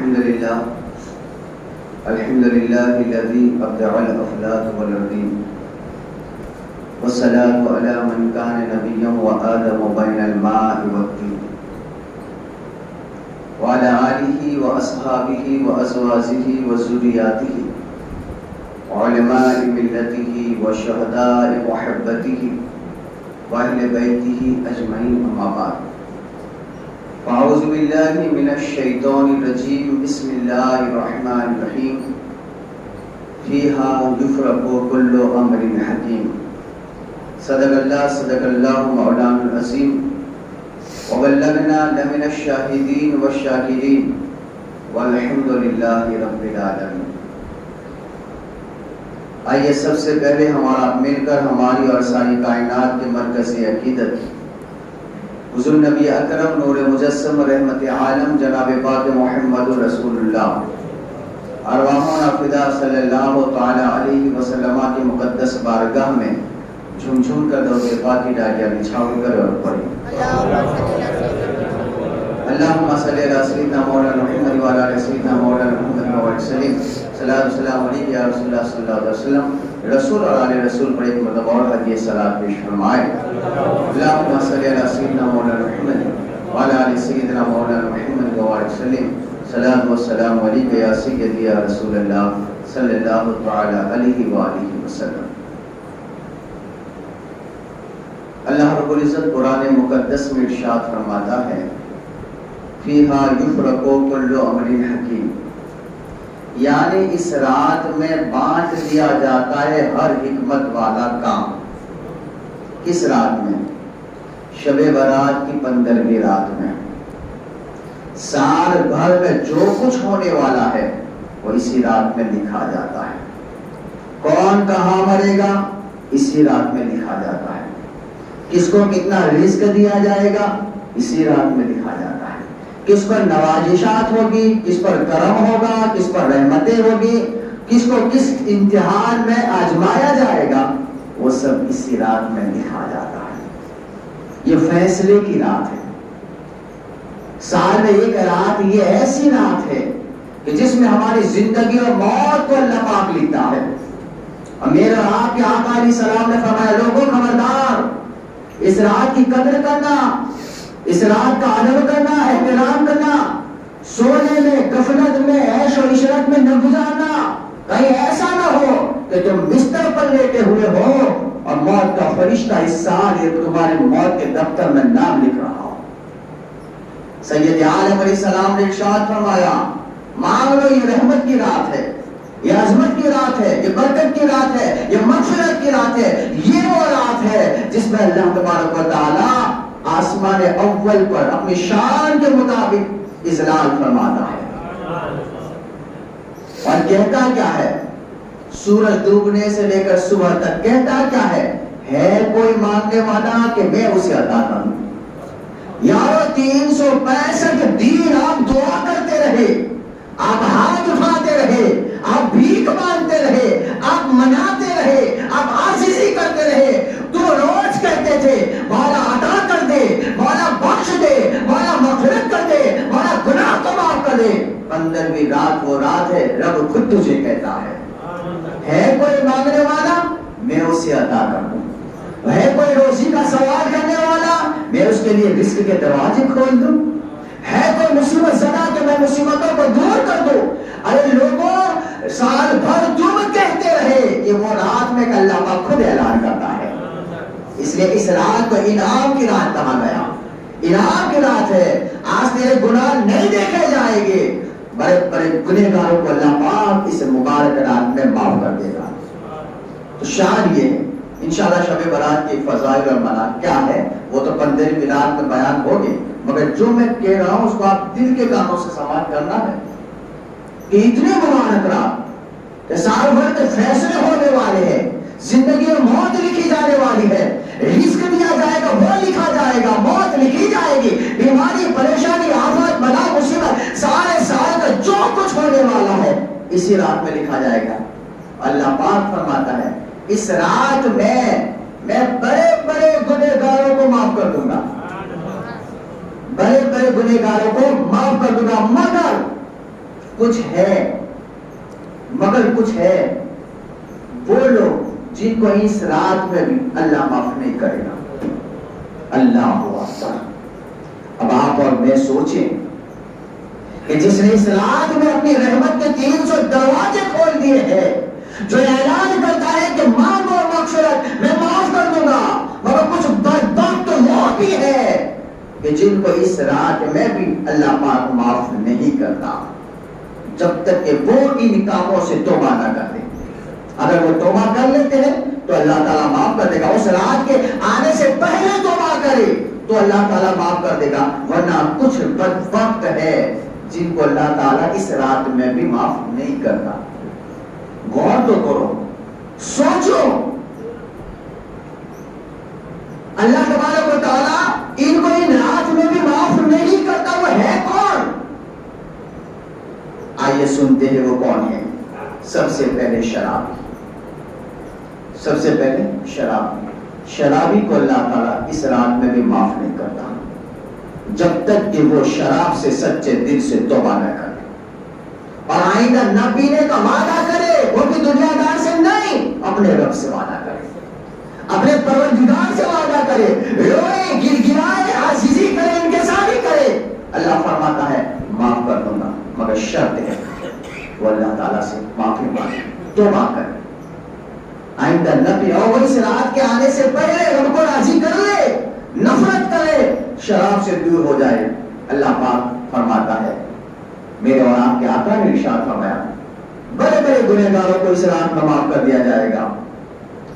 الحمد لله الذي أبدع الأفلاك والأرضين والصلاة على من كان نبيا وآدم بين الماء والطين وعلى آله وأصحابه وأزواجه وذرياته وعلماء ملته وشهداء محبته وأهل بيته أجمعين أما بعد فأعوذ بالله من الشيطان الرجيم بسم الله الرحمن الرحيم فيها يفرق كل أمر حكيم صدق الله مولانا العظيم وبلغنا لمن الشاهدين والشاكرين والحمد لله رب العالمين. آئیے سب سے پہلے ہمارا مل کر ہماری اور ساری کائنات کے مرکزی عقیدت حضور نبی اکرم نور مجسم رحمت عالم جناب پاک محمد رسول اللہ ارواحنا فدا صلی اللہ تعالی علیہ وسلم کی مقدس بارگاہ میں جھوم جھوم کر درود پاک کی ڈالیاں بچھاؤ کر اور پڑھیں. اللہم صلی علی سیدنا مولانا محمد وعلی آل سیدنا مولانا محمد وسلم. صلاۃ والسلام علیک یا رسول اللہ صلی اللہ علیہ وسلم. رسول اور آل رسول پر ایک مرتبہ اور حدیث صلاۃ پیش فرمائے. اللہم صلی علی سیدنا مولانا محمد وعلی آل سیدنا مولانا محمد وسلم. صلاۃ والسلام علیک یا سیدی یا رسول اللہ صلی اللہ تعالی علیہ وآلہ وسلم. اللہ رب العزت قرآن مقدس میں ارشاد فرماتا ہے فیہا یفرق کل امر حکیم، یعنی اس رات میں بانٹ دیا جاتا ہے ہر حکمت والا کام. کس رات میں؟ شب برات کی 15ویں رات میں. سال بھر میں جو کچھ ہونے والا ہے وہ اسی رات میں لکھا جاتا ہے. کون کہاں مرے گا اسی رات میں لکھا جاتا ہے. کس کو کتنا رزق دیا جائے گا اسی رات میں لکھا جاتا ہے. کس پر نوازشات ہوگی، کس پر کرم ہوگا، کس پر رحمتیں ہوگی، کس کو کس امتحان میں آزمایا جائے گا، وہ سب اسی رات میں لکھا جاتا ہے. یہ فیصلے کی رات ہے. سال میں ایک رات یہ ایسی رات ہے کہ جس میں ہماری زندگی اور موت کو اللہ پاک لکھتا ہے. اور میرا آپ کے آقا علیہ السلام نے فرمایا لوگوں خبردار، اس رات کی قدر کرنا، اس رات کا ادب کرنا، احترام کرنا، سونے میں غفلت میں عیش و عشرت میں نہ گزارنا. کہیں ایسا نہ ہو کہ تم بستر پر لیٹے ہوئے ہو اور موت کا فرشتہ اس سال یہ تمہارے موت کے دفتر میں نام لکھ رہا ہو. سید عالم علیہ السلام نے ارشاد فرمایا مانگ لو، یہ رحمت کی رات ہے، یہ عظمت کی رات ہے، یہ برکت کی رات ہے، یہ مغفرت کی رات ہے. یہ وہ رات ہے جس میں اللہ تبارک و تعالی آسمان اول پر اپنی شان کے مطابق اذلال فرماتا ہے. اور کہتا کیا ہے؟ سورج ڈوبنے سے لے کر صبح تک کہتا کیا ہے کوئی مانگنے والا کہ میں اسے عطا کروں. یارو 365 دن آپ دعا کرتے رہے، آپ ہاتھ اٹھاتے رہے، آپ بھیک مانگتے رہے، آپ مناتے رہے، آپ عاجزی کرتے رہے. تو روز کہتے تھے مولا عطا کر دے، مولا بخش دے، مولا مغفرت کر دے، مولا گناہ کو معاف کر دے. 15ویں رات وہ رات ہے رب خود تجھے کہتا ہے کوئی مانگنے والا میں اسے عطا کر دوں. ہے کوئی روزی کا سوال کرنے والا میں اس کے لیے رزق کے دروازے کھول دوں. ہے کوئی مصیبت زدہ کہ میں مصیبتوں کو دور کر دوں. ارے لوگوں سال بھر تم کہتے رہے کہ وہ رات میں کہ اللہ پاک خود اعلان کرتا ہے. اس لیے اس رات کو انعام کی رات کہا گیا. انعام کی رات ہے. آج تیرے گناہ نہیں دیکھے جائیں گے، بڑے بڑے گنہگاروں کو اللہ پاک اس مبارک رات میں معاف کر دے گا. تو شان یہ ہے انشاءاللہ شب برات کی فضائل اور مناقب کیا ہے وہ تو 15ویں رات میں بیان ہوگی، مگر جو میں کہہ رہا ہوں اس کو آپ دل کے کانوں سے سماعت کرنا ہے کہ اتنے مبارک رات کہ سال بھر کے فیصلے ہونے والے ہیں، زندگی میں موت لکھی جانے والی ہے، رزق دیا جائے گا وہ لکھا جائے گا، موت لکھی جائے گی، بیماری پریشانی آفت بلا مصیبت سارے سال کا جو کچھ ہونے والا ہے اسی رات میں لکھا جائے گا. اللہ پاک فرماتا ہے اس رات میں بڑے بڑے گنہگاروں کو معاف کر دوں گا، بڑے بڑے گنہگاروں کو معاف کر دوں گا، مگر کچھ ہے، مگر کچھ ہے وہ لوگ جن کو اس رات میں بھی اللہ معاف نہیں کرے گا۔ اللہ اکبر۔ اب آپ اور میں سوچیں کہ جس نے اس رات میں اپنی رحمت کے 300 دروازے کھول دیے ہیں، جو اعلان کرتا ہے کہ مانگو مغفرت میں معاف کر دوں گا، مگر کچھ بدبخت وہ بھی ہے کہ جن کو اس رات میں بھی اللہ پاک معاف نہیں کرتا جب تک کہ وہ ان کاموں سے توبہ نہ کر دیں۔ اگر وہ توبہ کر لیتے ہیں تو اللہ تعالیٰ معاف کر دے گا، اس رات کے آنے سے پہلے توبہ کرے تو اللہ تعالیٰ معاف کر دے گا، ورنہ کچھ بدبخت ہے جن کو اللہ تعالیٰ اس رات میں بھی معاف نہیں کرتا۔ غور تو کرو، سوچو، اللہ تبارک و تعالیٰ ان کو ان رات میں بھی معاف نہیں کرتا، وہ ہے کون؟ آئیے سنتے ہیں وہ کون ہے۔ سب سے پہلے شرابی، سب سے پہلے شرابی کو اللہ تعالیٰ اس رات میں بھی معاف نہیں کرتا جب تک کہ وہ شراب سے سچے دل سے توبہ نہ کرے اور آئندہ نہ پینے کا وعدہ کرے، وہ بھی دنیا دار سے نہیں، اپنے رب سے وعدہ کرے، اپنے پروردگار سے وعدہ کرے، روئے گر گرائے عاجزی کرے، انکساری کرے، اللہ فرماتا ہے معاف کر دوں گا، مگر شرط ہے وہ اللہ تعالیٰ سے معافی مانگے، توبہ کرے، آئندہ نہ پی، اور وہ اس رات کے آنے سے پہلے رب کو راضی کر لے، نفرت کرے، شراب سے دور ہو جائے۔ اللہ پاک فرماتا ہے، میرے اور آپ کے آقا نے ارشاد فرمایا بڑے بڑے گنہگاروں کو اس رات میں معاف کر دیا جائے گا،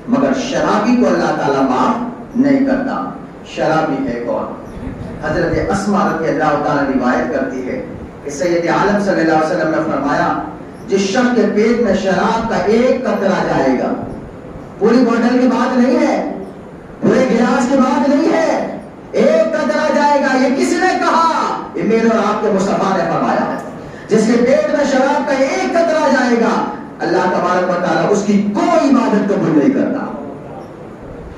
مگر شرابی کو اللہ تعالیٰ معاف نہیں کرتا۔ شرابی ہے کون؟ حضرت اسماء رضی اللہ تعالیٰ روایت کرتی ہے کہ سید عالم صلی اللہ علیہ وسلم نے فرمایا جس شخص کے پیٹ میں شراب کا ایک قطرہ جائے گا، پوری بوتل کی بات نہیں ہے، پورے گلاس کی بات نہیں ہے، ایک قطرہ جائے گا، یہ کس نے کہا؟ یہ میرے اور آپ کے مصطفیٰ نے فرمایا ہے، جس کے پیٹ میں شراب کا ایک قطرہ جائے گا اللہ تبارک و تعالیٰ اس کی کوئی عبادت قبول نہیں کرتا۔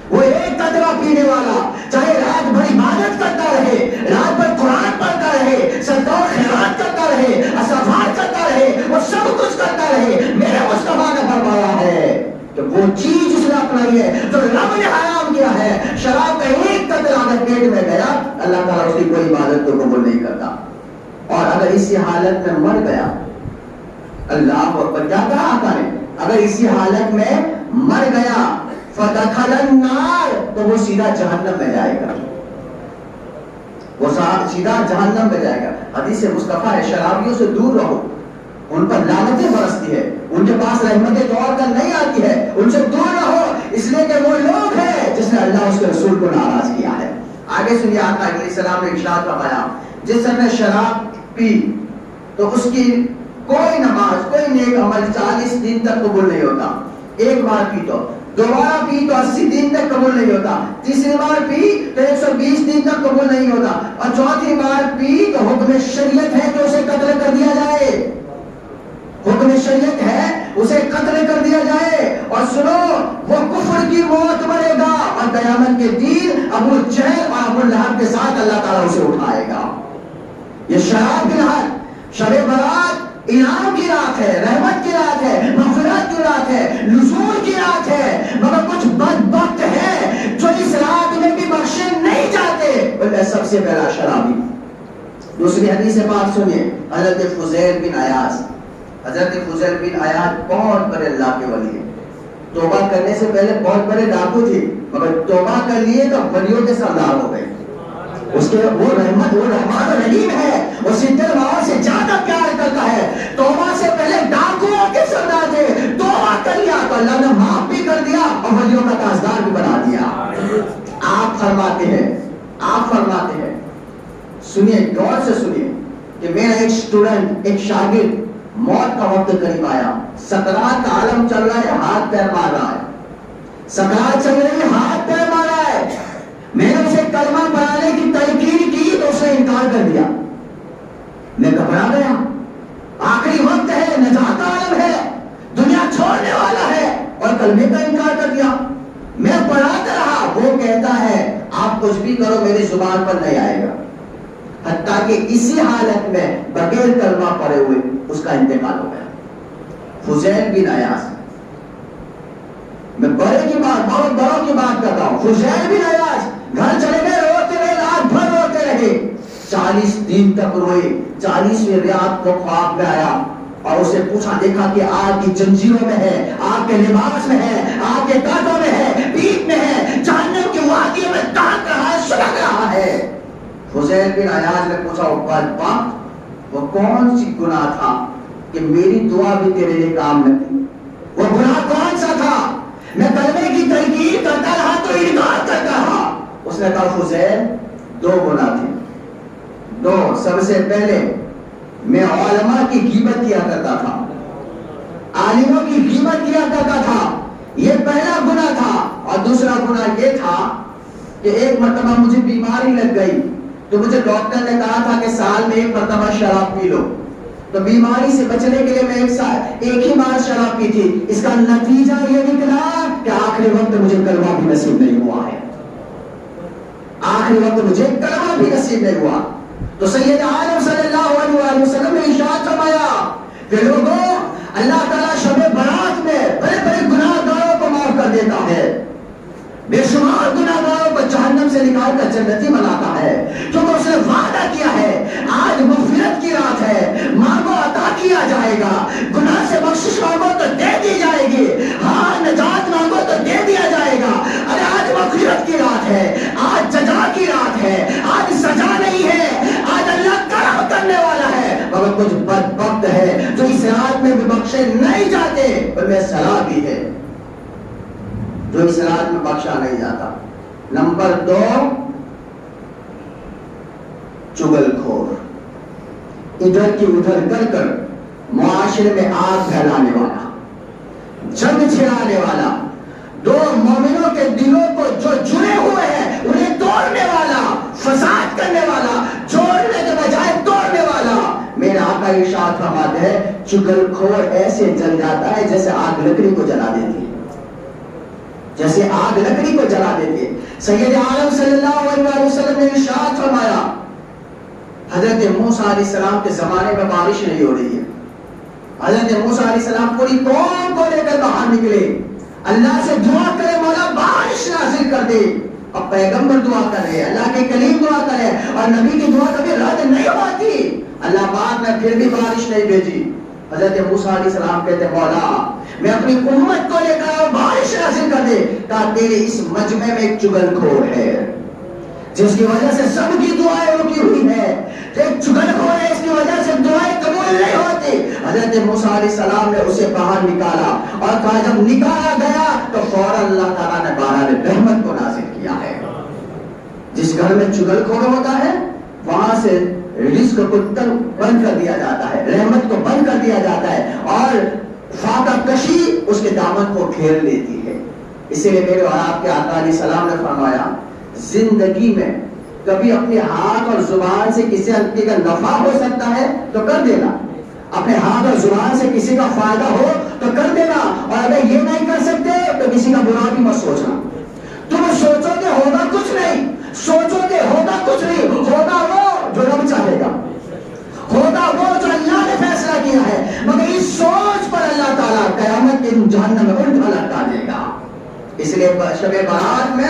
وہ ایک قطرہ پینے والا چاہے رات بھر عبادت کرتا رہے، رات بھر قرآن پڑھتا رہے، صدقہ و خیرات کرتا رہے، استغفار کرتا رہے، وہ سب کچھ کرتا رہے، میرے مصطفیٰ نے فرمایا ہے کہ وہ چیز اس نے اپنائی ہے جو رب نے حرام کیا ہے، شراب کا ایک قطرہ اگر پیٹ میں گیا اللہ تعالیٰ اس کی کوئی عبادت کو قبول نہیں کرتا۔ اور اگر اسی حالت میں مر گیا، اللہ اکبر، کیا کہا آقا نے؟ اگر اسی حالت میں مر گیا فَدَخَلَ النَّارِ، تو وہ سیدھا جہنم میں جائے گا، وہ سیدھا جہنم میں جائے گا۔ حدیث مصطفیٰ ہے شرابیوں سے دور رہو، ان پر لعنتیں برستی ہے، ان کے پاس رحمتیں توڑ کر نہیں آتی ہے، ان سے دور رہو، اس لیے کہ وہ لوگ ہیں جس نے اللہ اس کے رسول کو ناراض کیا ہے۔ آگے سنیے، آقا علیہ السلام نے ارشاد فرمایا جس نے شراب پی تو اس کی کوئی نماز کوئی نیک عمل 40 دن تک قبول نہیں ہوتا، ایک بار پی تو، دوبارہ پی تو 80 دن تک قبول نہیں ہوتا، تیسری بار پی تو 120 دن تک قبول نہیں ہوتا، اور چوتھی بار پی تو حکم شریعت ہے کہ اسے قتل کر دیا جائے، حکم شریعت ہے اسے قتل کر دیا جائے۔ اور سنو، وہ کفر کی موت مرے گا اور قیامت کے دن ابو جہل اور ابو لہب کے ساتھ اللہ تعالیٰ اسے اٹھائے گا۔ یہ شراب کی رات، شب برات انعام کی رات ہے، رحمت کی رات ہے، مغفرت کی رات ہے، نزول کی رات ہے، مگر کچھ بدبخت ہے جو اس رات میں بھی بخشے نہیں جاتے، بلکہ سب سے پہلا شرابی۔ دوسری حدیث پاک سنیے، حضرت فضیل بن عیاض، حضرت فضیل بن عیاض بہت بڑے اللہ کے ولی ہیں، توبہ کرنے سے پہلے بہت بڑے ڈاکو تھے، مگر توبہ کر لیے تو ولیوں کے سردار ہو گئے۔ اس کے وہ رحمت، وہ رحمان رحیم ہے، وہ ستر ماؤں سے زیادہ پیار کرتا ہے۔ توبہ سے پہلے ڈاکوؤں کے سردار تھے، توبہ کر لیا تو اللہ نے معاف بھی کر دیا اور ولیوں کا تاجدار بھی بنا دیا۔ آپ فرماتے ہیں، سنیے، غور سے سنیے کہ میرا ایک اسٹوڈنٹ، ایک شاگرد، موت کا وقت قریب آیا، سکرات کا عالم چل رہا ہے، ہاتھ پیر مار رہا ہے، سکرات چل رہی ہے، ہاتھ پیر مار رہا ہے، میں نے اسے کلمہ پڑھانے کی تلقین کی تو اس نے انکار کر دیا، میں گھبرا گیا، آخری وقت ہے، نجات کا عالم ہے، دنیا چھوڑنے والا ہے اور کلمے کا انکار کر دیا۔ میں پڑھاتا رہا، وہ کہتا ہے آپ کچھ بھی کرو میری زبان پر نہیں آئے گا، حتیٰ کہ اسی حالت میں بغیر کلمہ پڑھے ہوئے اس کا انتقال ہو گیا. فضیل بن عیاض، میں بڑے کی بات، بہت بڑوں کی بات کرتا ہوں. فضیل بن عیاض گھر چلے گئے، روتے رہے، رات بھر روتے رہے، 40 دن تک روئے. 40ویں رات کو خواب میں آیا اور اسے پوچھا، دیکھا کہ آگ کی جنجیروں میں ہے، آگ کے لباس میں ہے، آگ کے کانٹوں میں ہے، پیٹ میں ہے، جہنم کی وادیوں میں تڑپ رہا ہے، سلگ رہا ہے. فضیل بن عیاض نے پوچھا، وہ کون سی گناہ تھا کہ میری دعا بھی تیرے لیے کام نہ کی؟ وہ گناہ کون سا تھا؟ میں کلمے کی تلقین کرتا رہا تو انکار کرتا رہا. اس نے کہا، فضیل 2 گناہ تھے. 2. سب سے پہلے میں علماء کی غیبت کیا کرتا تھا، عالموں کی غیبت کیا کرتا تھا، یہ پہلا گناہ تھا. اور دوسرا گناہ یہ تھا کہ ایک مرتبہ مجھے بیماری لگ گئی تو مجھے ڈاکٹر نے کہا تھا کہ سال میں 1 مرتبہ شراب پی لو. تو بیماری سے بچنے کے لیے میں ایک ہی بار شراب پی تھی. اس کا نتیجہ یہ نکلا کہ آخری وقت مجھے کلمہ بھی نصیب نہیں ہوا ہے. آخری وقت مجھے کلمہ بھی نصیب نہیں ہوا. تو سید عالم صلی اللہ علیہ وسلم نے ارشاد فرمایا کہ لوگوں، اللہ تعالیٰ شب برات میں بڑے بڑے گناہ گاروں کو معاف کر دیتا ہے، بے شمار گناہ گاروں کو جہنم سے نکال کر جنتی بناتا ہے، کیونکہ اس نے وعدہ کیا ہے آج مغفرت کی رات ہے، مانگو عطا کیا جائے گا، گناہ سے بخشش مانگو تو دے دی جائے گی، ہاں نجات مانگو تو دے دیا جائے گا. ارے آج مغفرت کی رات ہے، آج جزا کی رات ہے، آج سزا نہیں ہے، آج اللہ کرم کرنے والا ہے. مگر کچھ بدبخت ہے جو اس رات میں بھی بخشے نہیں جاتے، اور میں صلاح بھی ہے جو اس رات میں بخشا نہیں جاتا. نمبر 2، چغل خور، ادھر کی ادھر کر کر معاشرے میں آگ پھیلانے والا، جنگ چھڑانے والا، 2 مومنوں کے دلوں کو جو جڑے ہوئے ہیں انہیں توڑنے والا، فساد کرنے والا، جوڑنے کے بجائے توڑنے والا. میرے آقا ارشاد فرماتے ہیں چغل خور ایسے جل جاتا ہے جیسے آگ لکڑی کو جلا دیتی ہے، جیسے آگ لکڑی کو جلا دیتی ہے. سید عالم صلی اللہ علیہ وسلم نے ارشاد فرمایا، حضرت موسیٰ علیہ السلام کے زمانے میں بارش نہیں ہو رہی ہے. حضرت موسیٰ علیہ السلام پوری قوم کو لے کر باہر نکلے، اللہ سے دعا کرے مولا بارش نازل کر دے. اب پیغمبر دعا کر رہے، اللہ کے کلیم دعا کرے، اور نبی کی دعا کبھی رد نہیں ہوتی. اللہ پاک نے پھر بھی بارش نہیں بھیجی. حضرت موسیٰ علیہ السلام کہتے مولا میں اپنی امت کو لے کر بارش نازل کر دے، کہا تیرے اس مجمع میں ایک چغل خور ہے جس کی وجہ سے سب کی دعائیں رکی ہوئی ہے، ایک چغل خور ہے اس کی وجہ سے دعائیں قبول نہیں ہوتی. حضرت موسیٰ علیہ السلام نے اسے باہر نکالا اور کہا جب نکالا گیا تو فوراً اللہ تعالیٰ نے باران رحمت کو نازل کیا ہے. جس گھر میں چغل خور ہوتا ہے وہاں سے رزق کو بند کر دیا جاتا ہے، رحمت کو بند کر دیا جاتا ہے، اور فاقہ کشی اس کے دامن کو گھیر لیتی ہے. اسی لیے میرے اور آپ کے آقا علیہ السلام نے فرمایا زندگی میں کبھی اپنے ہاتھ اور زبان سے کسی کا نفع ہو سکتا ہے تو کر دینا، اپنے ہاتھ اور زبان سے کسی کا فائدہ ہو تو کر دینا، اور اگر یہ نہیں کر سکتے تو کسی کا برا بھی مت سوچنا. تم سوچو کہ ہوگا کچھ نہیں، سوچو کہ ہوگا کچھ نہیں، ہوگا وہ جو رب چاہے گا، ہوگا وہ جو اللہ نے فیصلہ کیا ہے. مگر اس سوچ پر اللہ تعالیٰ قیامت کے جہنم میں الٹا لٹکا دے گا. اس لیے شب برات میں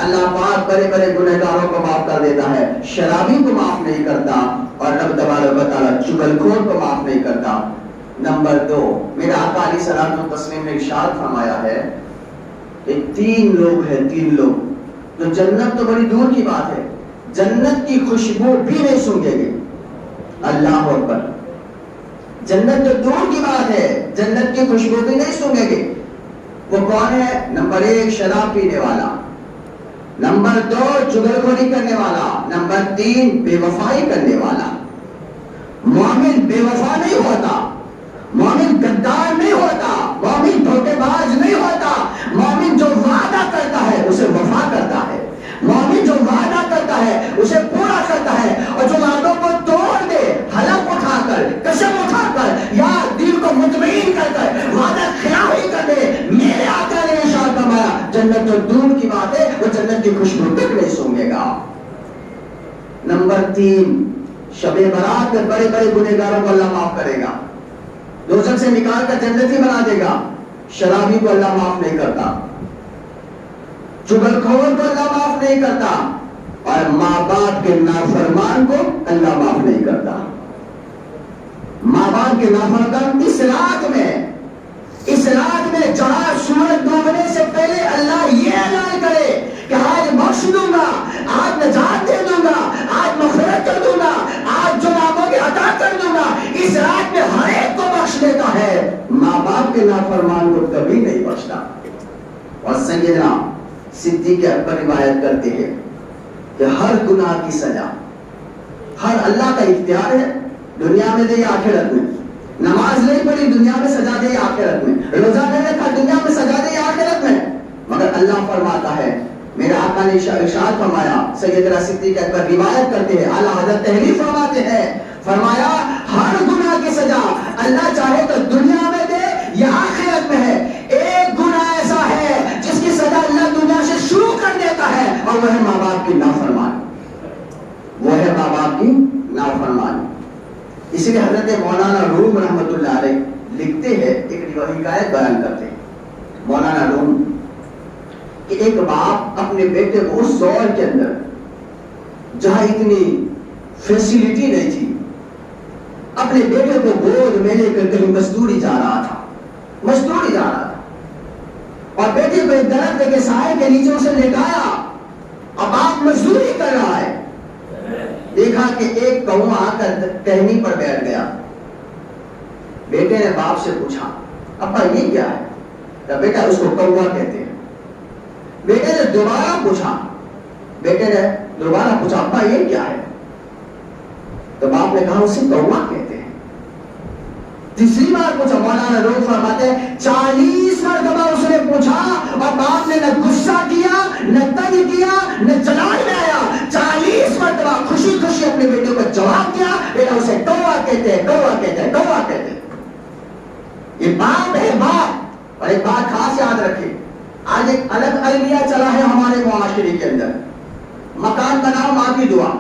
اللہ پاک بڑے بڑے گنہگاروں کو معاف کر دیتا ہے، شرابی کو معاف نہیں کرتا، اور رب تبارک و تعالیٰ چغل خور کو معاف نہیں کرتا. نمبر 2، میرے آقا علیہ الصلوۃ والتسلیم نے ارشاد فرمایا ہے کہ 3 لوگ ہیں، 3 لوگ تو جنت تو بڑی دور کی بات ہے، جنت کی خوشبو بھی نہیں سونگیں گے. اللہ اکبر، جنت تو دور کی بات ہے، جنت کی خوشبو بھی نہیں سونگیں گے. وہ کون ہے؟ نمبر 1 شراب پینے والا، نمبر 2 چغل خوری کرنے والا، نمبر 3 بے وفائی کرنے والا. مومن بے وفا نہیں ہوتا، مومن غدار نہیں ہوتا، مومن دھوکے باز نہیں ہوتا. مومن جو وعدہ کرتا ہے اسے وفا کرتا ہے، مومن جو وعدہ کرتا ہے اسے پورا کرتا ہے، اور جو وعدوں کو توڑ دے، حلف اٹھا کر، قسم اٹھا کر، یا دل کو مطمئن کر کر وعدہ خلافی کر دے، میرے آقا نے ارشاد فرمایا جنت جو دور کی بات ہے وہ جنت کی خوشبو تک نہیں سونگے گا. نمبر 3، شب برات میں بڑے بڑے گنہگاروں کو اللہ معاف کرے گا. دوزخ سے نکال کر جنتی بنا دے گا. شرابی کو اللہ معاف نہیں کرتا, چغلخور کو اللہ معاف نہیں کرتا, اور ماں باپ کے نافرمان کو اللہ معاف نہیں کرتا. ماں باپ کے نافرمان اس رات میں جہاں سورج ڈوبنے سے پہلے اللہ یہ اعلان کرے کہ آج بخش دوں گا, آج نجات دے دوں گا, آج مغفرت کر دوں گا, آج جو ناموں کے عطا کر دوں گا, اس رات میں ہر ایک کو بخش دیتا ہے, ماں باپ کے نافرمان کو کبھی نہیں بخشتا. اور سیدنا صدیق اکبر روایت کرتے ہیں کہ ہر گناہ کی سزا ہر اللہ کا اختیار ہے, دنیا میں دے یا آخرت میں. نماز نہیں پڑھی دنیا میں سزا دے یا آخرت میں, روزہ نہیں رکھا دنیا میں سزا دے یا آخرت میں, مگر اللہ فرماتا ہے, میرے آقا نے ارشاد فرمایا, سیدنا صدیق اکبر روایت کرتے ہیں, اعلیٰ حضرت تحریر فرماتے ہیں, فرمایا ہر گناہ کی سزا اللہ چاہے تو دنیا میں دے یا آخرت میں ہے. ایک گناہ ایسا ہے جس کی سزا اللہ دنیا سے شروع کر دیتا ہے, اور وہ ہے ماں باپ کی نافرمانی, وہ ہے ماں باپ کی نافرمانی. اسی لیے حضرت مولانا روم رحمۃ اللہ علیہ لکھتے ہیں, ایک حکایت بیان کرتے ہیں مولانا روم, کہ ایک باپ اپنے بیٹے کو اس دور کے اندر جہاں اتنی فیسیلٹی نہیں تھی, اپنے بیٹے کو گود میں لے کر کہیں مزدوری جا رہا تھا, اور بیٹے کو ایک درخت کے سائے کے نیچے اسے لے گایا, اب باپ مزدوری کر رہا ہے, دیکھا کہ ایک کوا آ کر ٹہنی پر بیٹھ گیا. بیٹے نے باپ سے پوچھا, ابا یہ کیا ہے؟ تو بیٹا اس کو کوا کہتے ہیں. بیٹے نے دوبارہ پوچھا, ابا یہ کیا ہے؟ تو باپ نے کہا اسے کوا کہتے ہیں. تیسری بار پوچھا, مولانا روم فرماتے ہیں 40 مرتبہ اس نے پوچھا, اور باپ نے نہ غصہ کیا, نہ تنگ کیا, نہ جلال میں آیا. 40 مرتبہ خوشی خوشی اپنے بیٹے کو جواب دیا, بیٹا اسے کوا کہتے ہیں. یہ باپ ہے, باپ. اور ایک بات خاص یاد رکھے, آج ایک الگ المیہ چلا ہے ہمارے معاشرے کے اندر, مکان بناؤ ماں کی دعا,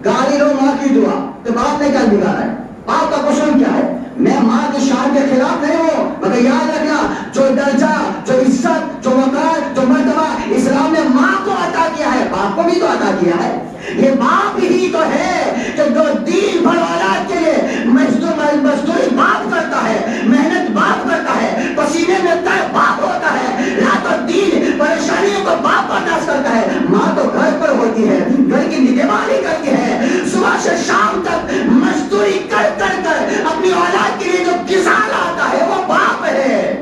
گاڑی لو ماں کی دعا. تو باپ نے کیا بگاڑا ہے؟ باپ کا قصور کیا ہے؟ میں ماں کی شان کے خلاف نہیں ہوں, مگر یاد رکھنا جو درجہ, جو عزت, جو وقار, جو مرتبہ اسلام نے ماں کو عطا کیا ہے, باپ کو بھی تو عطا کیا ہے. یہ باپ ہی تو ہے کہ جو دین بھر اولاد کے لیے مزدوری باپ کرتا ہے, محنت باپ کرتا ہے, پسینے میں تر باپ ہوتا ہے, رات اور دن پریشانیوں کو باپ برداشت کرتا ہے. ماں تو گھر پر ہوتی ہے, گھر کی نگہبانی کرتی ہے, صبح سے شام تک مزدوری کر اپنی اولاد کے لیے جو کسان آتا ہے وہ باپ ہے.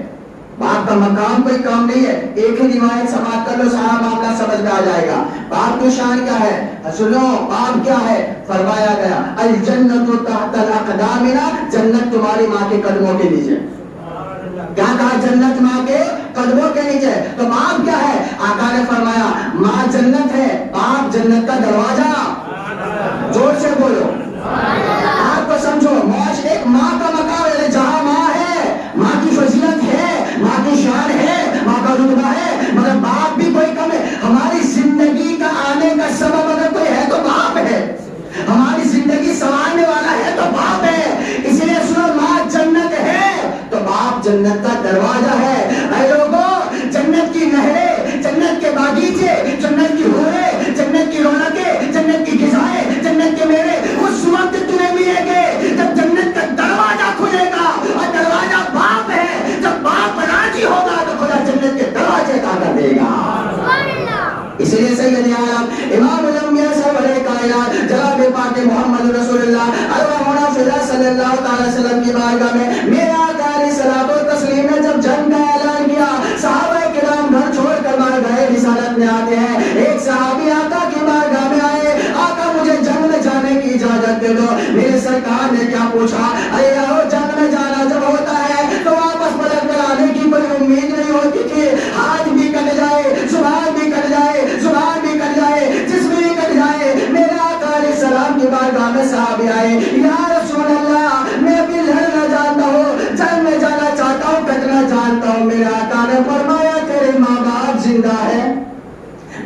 باپ کا مقام کوئی کام نہیں ہے. ایک ہی روایت سماعت کر لو, سارا معاملہ سمجھ میں آ جائے گا. باپ کی شان کیا ہے سنو, باپ کیا ہے فرمایا گیا, الجنت تحت الاقدامنا, جنت تمہاری ماں کے قدموں کے نیچے. کیا کہا؟ جنت ماں کے قدموں کے نیچے. تو باپ کیا ہے؟ آقا نے فرمایا ماں جنت ہے, باپ جنت کا دروازہ. زور سے بولو, آپ کو سمجھو. موج ایک ماں کا مقام ہے, جہاں ماں ہے, ماں کی فضیلت ہے, ماں کی شان ہے, ماں کا رتبہ ہے, مگر باپ بھی کوئی کم ہے. ہماری زندگی کا آنے کا سبب اگر کوئی ہے تو باپ ہے, ہماری زندگی سنوارنے والا ہے تو باپ ہے. اس لیے سنو, ماں جنت ہے تو باپ جنت کا دروازہ ہے. اے لوگوں, جنت کی نہریں, جنت کے باغیچے, جنت کی حوریں, جنت کی رونقیں, جنت کی غذائیں, جنت کے میوے اس وقت تمہیں ملیں گے جب جنت کا دروازہ کھلے گا, اور دروازہ باپ ہے. جب باپ راضی ہوگا تو خدا جنت کے دروازے کا کر دے گا. اس لیے سید عالم امام الانبیاء سرور کائنات جناب پاک محمد رسول اللہ ارواحنا فضا صلی اللہ تعالی وسلم کی بارگاہ میں میرے آقا علیہ الصلوۃ والتسلیم نے جب جنگ کا اعلان کیا, صحابہ کرام گھر چھوڑ کر باہر گئے, رسالت میں آتے ہیں. ایک صحابی آقا کی بارگاہ میں آئے, آقا مجھے جنگ میں جانے کی اجازت دے دو. میرے سرکار نے کیا پوچھا؟ ارے یارو, جنگ میں جانا جب ہوتا ہے تو واپس پلٹ کر آنے کی کوئی امید نہیں ہوتی تھی. ہاتھ بھی کٹ جائے, زبان بھی کٹ جائے, زبان بھی کٹ جائے, جسم بھی کٹ جائے. میرے آقا علیہ السلام کی بارگاہ میں صحابی آئے, یا رسول اللہ میں بھی لڑنا جانتا ہوں, جنگ میں جانا چاہتا ہوں, کٹنا جانتا ہوں. میرے آقا نے فرمایا تیرے ماں باپ زندہ ہے؟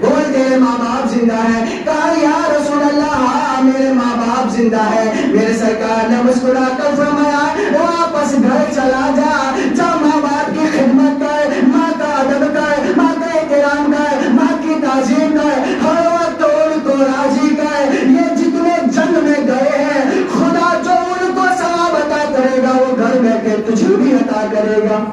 بول, تیرے ماں باپ زندہ ہے؟ کہا یا رسول اللہ ہاں میرے ماں باپ زندہ ہے. میرے سرکار نے مسکرا کر فرمایا واپس گھر چلا جا، جا ماں باپ کی خدمت کر، ماں کا ادب کر، ماں کا احترام کر، ماں کی تعظیم کر، ہر وقت ان کو راضی کر۔ یہ جتنے جنگ میں گئے ہیں خدا جو ان کو ثواب عطا کرے گا وہ گھر بیٹھے تجھے بھی عطا کرے گا۔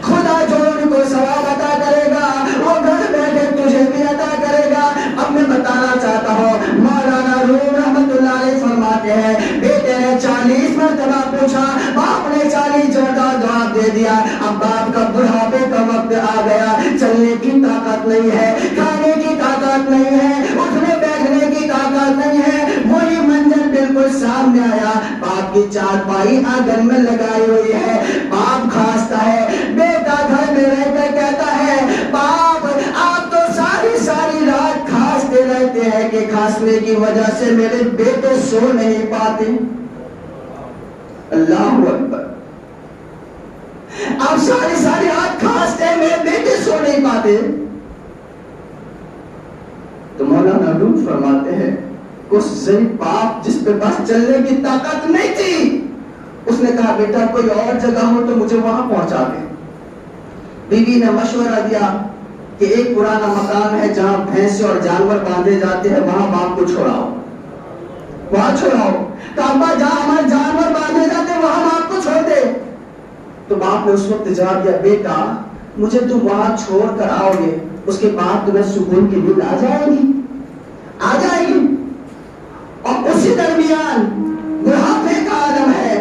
خدا جو ان کو ثواب عطا کرے گا وہ گھر بیٹھے تجھے بھی عطا کرے گا۔ اب میں بتانا چاہتا ہوں مولانا روم رحمت اللہ علیہ فرماتے ہیں بیٹے نے 40 مرتبہ پوچھا، باپ نے 40 جواب دے دیا۔ اب باپ کا بڑھاپے کا وقت آ گیا، چلنے کی طاقت نہیں ہے، کھانے کی طاقت نہیں ہے، اٹھنے بیٹھنے کی طاقت نہیں ہے۔ وہی منظر بالکل سامنے آیا، باپ کی چارپائی آنگن میں لگائی ہوئی ہے، باپ کھانستا ہے، بیٹا گھر میں رہ کر کہتا ہے باپ آپ تو ساری رات کھانستے رہتے ہیں کہ کھانسنے کی وجہ سے میرے بیٹے سو نہیں پاتے۔ اللہ اکبر، آپ ساری رات کھانستے ہیں میرے بیٹے سو نہیں پاتے۔ تو مولانا روم فرماتے ہیں اس ضعیف باپ جس پہ بس چلنے کی طاقت نہیں تھی، اس نے کہا بیٹا کوئی اور جگہ ہو تو مجھے وہاں پہنچا دے۔ بیوی نے مشورہ دیا کہ ایک پرانا مکان ہے جہاں بھینسے اور جانور باندھے جاتے ہیں، وہاں باپ کو چھوڑاؤ، وہاں چھوڑاؤ۔ تو ابا جہاں ہمارے جانور باندھے جاتے ہیں وہاں باپ کو چھوڑ دے۔ تو باپ نے اس وقت جواب دیا بیٹا مجھے تم وہاں چھوڑ کر آؤ گے، اس کے بعد تمہیں سکون کی نیند آ جائے گی۔ اور اسی درمیان بڑھاپے کا عالم ہے،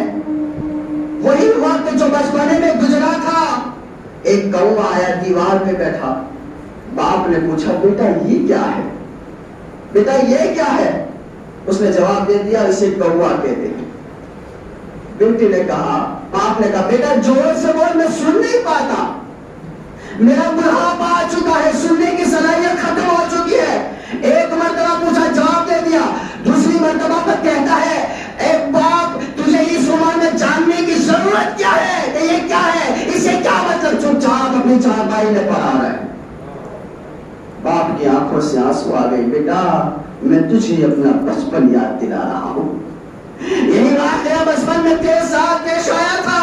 وہی وقت جو بچپنے میں گزرا تھا۔ ایک کوا آیا دیوار پہ بیٹھا، باپ نے پوچھا بیٹا یہ کیا ہے، بیٹا یہ کیا ہے؟ اس نے جواب دے دیا اسے کوا کہتے ہیں۔ بیٹی نے کہا، باپ نے کہا بیٹا زور سے بول میں سن نہیں پاتا، میرا بڑھاپا آ چکا ہے، سننے کی صلاحیت ختم ہو چکی ہے۔ ایک مرتبہ پوچھا جواب دے دیا، دوسری مرتبہ پر کہتا ہے اے باپ تجھے اس عمر میں جاننے کی ضرورت کیا ہے کہ یہ کیا ہے، اسے کیا مطلب؟ چپ چاپ اپنی چارپائی میں پڑھا رہا ہے۔ باپ کی آنکھوں سے آنسو آ گئی، بیٹا میں تجھے اپنا بچپن یاد دلا رہا ہوں، یہی واقعہ بچپن میں تیرے ساتھ پیش آیا تھا،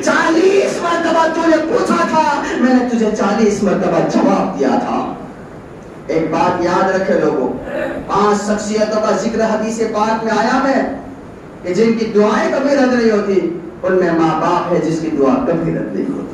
40 مرتبہ تو نے پوچھا تھا، میں نے تجھے 40 مرتبہ جواب دیا تھا۔ ایک بات یاد رکھے لوگوں، 5 شخصیتوں کا ذکر حدیث پاک میں آیا ہے کہ جن کی دعائیں کبھی رد نہیں ہوتی، ان میں ماں باپ ہے جس کی دعا کبھی رد نہیں ہوتی،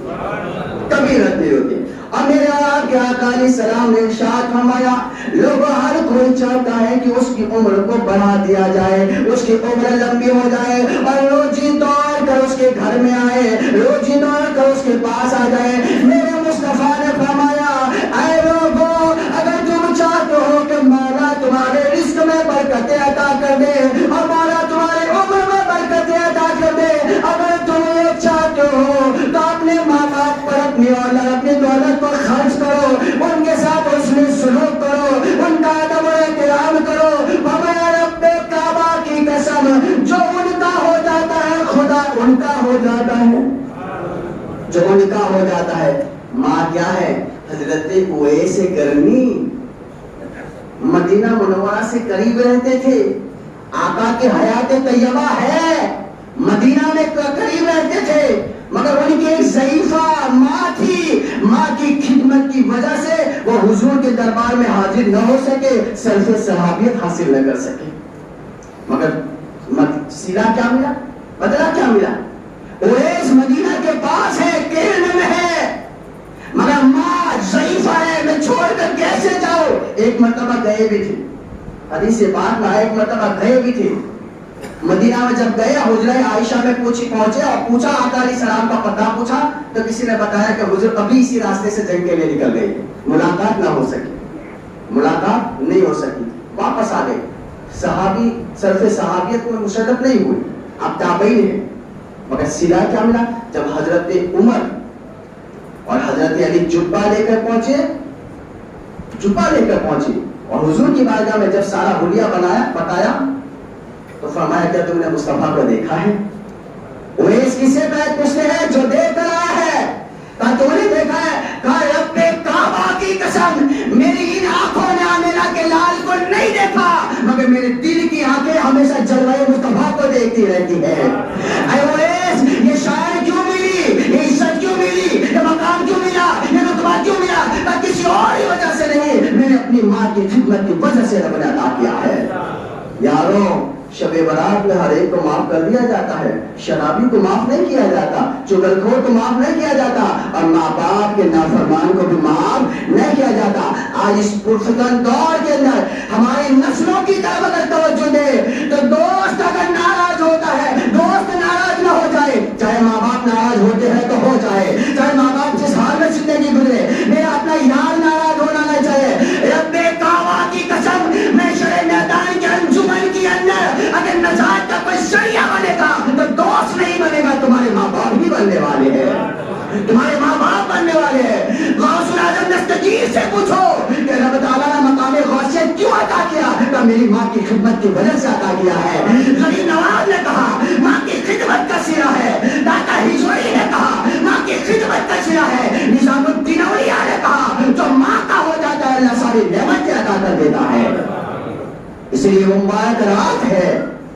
کبھی رد نہیں ہوتی۔ اور میرے آپ کے آقا علیہ السلام نے ارشاد فرمایا لوگوں ہر کوئی چاہتا ہے کہ اس کی عمر کو بڑھا دیا جائے، اس کی عمر لمبی ہو جائے اور روزی دوڑ کر اس کے گھر میں آئے، روزی دوڑ کر اس کے پاس آ جائے۔ میرے مصطفیٰ نے فرمایا اے لوگوں اگر تم چاہتے ہو کہ مولا تمہارے رزق میں برکتیں عطا کر دے اور مولا تمہارے عمر میں برکتیں عطا کر دے، اگر تم یہ چاہتے ہو تو اپنے ماں باپ پر اپنی اولاد اپنی دولت پر خرچ کرو، ان کے ساتھ حسن سلوک کرو، ان کا ادب و احترام کرو۔ فرمایا رب کعبہ کی قسم جو ان کا ہو جاتا ہے خدا ان کا ہو جاتا ہے، جو ان کا ہو جاتا ہے۔ ماں کیا ہے؟ حضرت اویس قرنی مدینہ منورہ سے قریب رہتے تھے، آقا کی حیات طیبہ ہے، مدینہ میں قریب رہتے تھے، مگر ان کی ایک ضعیفہ ماں تھی، ماں کی خدمت کی وجہ سے وہ حضور کے دربار میں حاضر نہ ہو سکے، سلف صحابیت حاصل نہ کر سکے۔ مگر سلا کیا ملا، بدلہ کیا ملا؟ اویس مدینہ کے پاس ہے، کیرن میں ہے، مگر ماں ضعیفہ ہے، میں چھوڑ کر کیسے جاؤ؟ ایک مرتبہ گئے بھی تھے، حدیث پاک میں ایک مرتبہ گئے بھی تھے مدینہ میں۔ جب گئے حجرہ عائشہ میں پہنچے اور پوچھا آقا علیہ السلام کا پتہ پوچھا تو کسی نے بتایا کہ حضور ابھی اسی راستے سے جنگ کے لیے نکل گئے، ملاقات نہ ہو سکی، ملاقات نہیں ہو سکی، واپس آ گئے۔ صحابی صرف صحابیت میں مشرف نہیں ہوئی، اب تابعین ہیں، مگر سلا کیا ملا؟ جب حضرت عمر اور حضرت علی جبہ لے کر پہنچے اور حضور کی بارگاہ میں جب سارا حلیہ بتایا تو فرمایا کیا تم نے مصطفیٰ کو دیکھا ہے؟ اویس کسے بیعت پوچھتے ہیں؟ جو دیکھ کر آیا ہے۔ کہا تو نے دیکھا ہے؟ کہا رب کعبہ کی قسم میری ان آنکھوں نے آمینہ کے لال کو نہیں دیکھا، مگر میرے دل کی آنکھیں ہمیشہ جلوہ مصطفیٰ کو دیکھتی رہتی ہے. اے اویس یہ شاعر کیوں ملی, یہ عزت کیوں ملی, یہ مقام کیوں ملا, یہ رتبہ کیوں ملا؟ کسی اور وجہ سے نہیں, میں نے اپنی ماں کی خدمت کی وجہ سے رب نے عطا کیا ہے. یاروں شب برات میں ہر ایک کو معاف کر دیا جاتا ہے, شرابی کو معاف نہیں کیا جاتا, چغلخور کو معاف نہیں کیا جاتا, اور ماں باپ کے نافرمان کو بھی معاف نہیں کیا جاتا. آج اس پرفتن دور کے اندر ہماری نسلوں کی طرف اگر توجہ دے تو دوست اگر ناراض ہوتا ہے, دوست ناراض نہ ہو جائے, چاہے ماں باپ ناراض ہوتے ہیں تو ہو جائے, چاہے ماں باپ جس حال میں زندگی گزرے, میرا اپنا یار ناراض ہونا نہ چاہیے. رب کعبہ کی قسم, میں شرع میدان کے انجمن کے اندر اگر نجات کا کوئی ذریعہ بنے گا تو دوست نہیں بنے گا, تمہارے ماں باپ بھی بننے والے ہیں, تمہارے ماں باپ بننے والے ہیں. غوث الاعظم دستگیر سے پوچھو کہ رب تعالیٰ نے مقام غوثیت کیوں عطا کیا؟ کہ میری ماں کی خدمت کی وجہ سے عطا کیا ہے. غریب نواز نے کہا ماں کی خدمت کا سرا ہے. داتا ہجوری نے کہا ماں کی خدمت کا سرا ہے. نظام الدین اولیاء نے کہا جو ماں کا ہو جاتا ہے اللہ ساری نعمتیں عطا کر دیتا ہے. اس لیے وہ مبارک رات ہے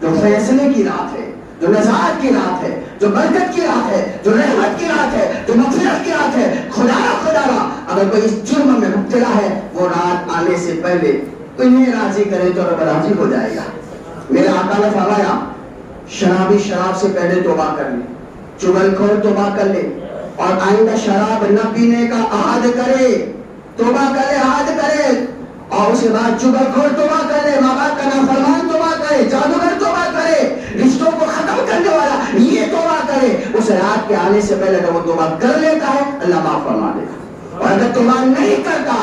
جو فیصلے کی رات ہے, جو نجات کی رات ہے, جو برکت کی رات ہے, جو رحمت کی رات ہے, جو مغفرت کی رات ہے. خدا را اگر کوئی اس جرم میں مبتلا ہے, وہ رات آنے سے پہلے انہیں راضی کرے تو رب راضی ہو جائے گا. میرے آقا نے فرمایا شرابی شراب سے پہلے توبہ کر لے, چغلخور توبہ کر لے, اور آئندہ شراب نہ پینے کا عہد کرے, توبہ کرے, عہد کرے, اور اس کے بعد چغلخور توبہ کرے, ماں باپ کا نافرمان توبہ کرے, جادوگر توبہ کرے, رشتوں کو ختم کرنے والا یہ توبہ کرے. اس رات کے آنے سے پہلے اگر وہ توبہ کر لیتا ہے اللہ معاف فرما دے گا, اور اگر توبہ نہیں کرتا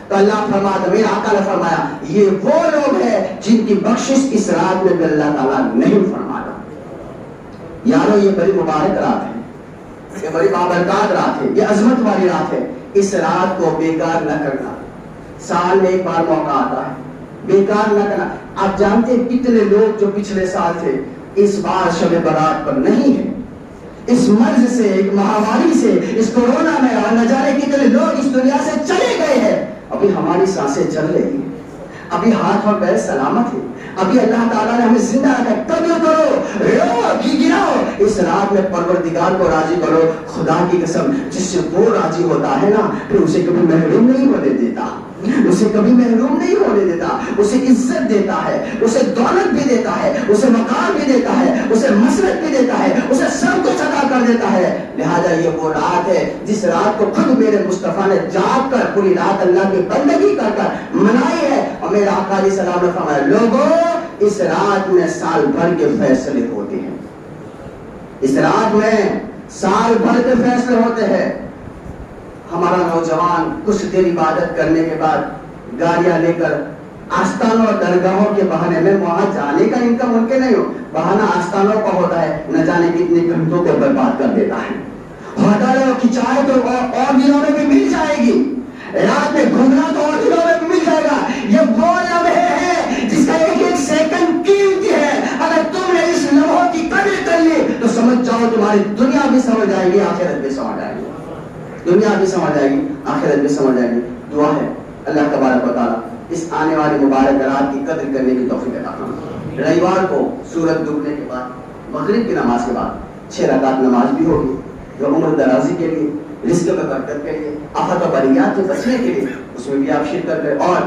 تو اللہ فرماتا, میرے آقا نے فرمایا یہ وہ لوگ ہیں جن کی بخشش اس رات میں اللہ تعالیٰ نہیں فرماتا. یارو یہ بڑی مبارک رات ہے, یہ بڑی بابرکات رات ہے, یہ عظمت والی رات ہے. اس رات کو بیکار نہ کرنا. سال میں ایک بار موقع آتا ہے, بیکار نہ کرنا. آپ جانتے ہیں کتنے لوگ جو پچھلے سال تھے اس بار شب برات پر نہیں ہے. اس مرض سے, ایک مہاماری سے, اس کورونا میں اور نہ جانے کتنے لوگ اس دنیا سے چلے گئے ہیں. ابھی ہماری سانسیں چل رہی ہیں, ابھی ہاتھ اور پیر سلامت ہے, ابھی اللہ تعالیٰ نے ہمیں زندہ رکھا. قدر کرو, رو, گنگناؤ, اس رات میں پروردگار کو راضی کرو. خدا کی قسم جس سے وہ راضی ہوتا ہے نا, پھر اسے کبھی محروم نہیں ہونے دیتا, اسے کبھی محروم نہیں ہونے دیتا. اسے عزت دیتا ہے, اسے دولت بھی دیتا ہے, اسے مقام بھی دیتا ہے, اسے مسرت بھی دیتا ہے, اسے سب کچھ عطا کر دیتا ہے. لہذا یہ وہ رات ہے جس رات کو خود میرے مصطفیٰ نے جاگ کر پوری رات اللہ کی بندگی کر کر منائی ہے. اور میرا آقا علیہ السلام نے فرمایا لوگوں اس رات میں سال بھر کے فیصلے ہوتے ہیں, اس رات میں سال بھر کے فیصلے ہوتے ہیں. ہمارا نوجوان کچھ دیر عبادت کرنے کے بعد گاڑیاں لے کر آستانوں اور درگاہوں کے بہانے میں وہاں جانے کا ان کا ممکن نہیں ہو, بہانہ آستانوں کا ہوتا ہے, نہ جانے کتنے گھنٹوں کو برباد کر دیتا ہے. ہوٹلوں کی چائے تو اور دنوں میں بھی مل جائے گی, رات میں گھومنا تو اور دنوں میں بھی مل جائے گا. یہ وہ لمحے ہیں جس کا ایک ایک سیکنڈ قیمتی ہے. اگر تم نے اس لمحوں کی قدر کر لی تو سمجھ جاؤ تمہاری دنیا بھی سمجھ آئے گی, آخرت بھی سمجھ آئے گی. دنیا بھی سمجھ آئے گی, آخرت بھی سمجھ آئے گی. دعا ہے اللہ تبارک و تعالیٰ اس آنے والی مبارک رات کی قدر کرنے کی توفیق عطا فرمائے. رویوار کو سورج ڈوبنے کے بعد مغرب کی نماز کے بعد 6 رکعت نماز بھی ہوگی, جو عمر درازی کے لیے, رزق میں برکت کے لیے, آفت و بلیات سے بچنے کے لیے, اس میں بھی آپ شرکت کریں. اور